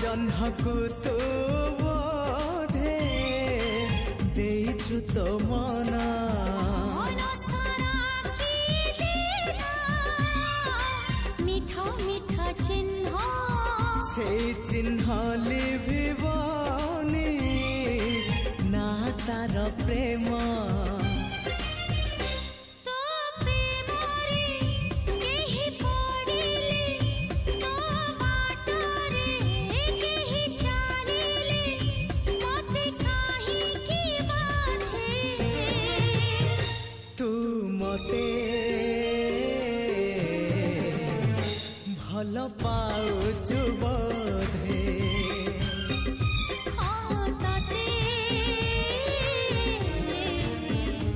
जह्नकु तू बोधे देइछु तो मना से चिन्ह लिभिबनी ना तार प्रेम।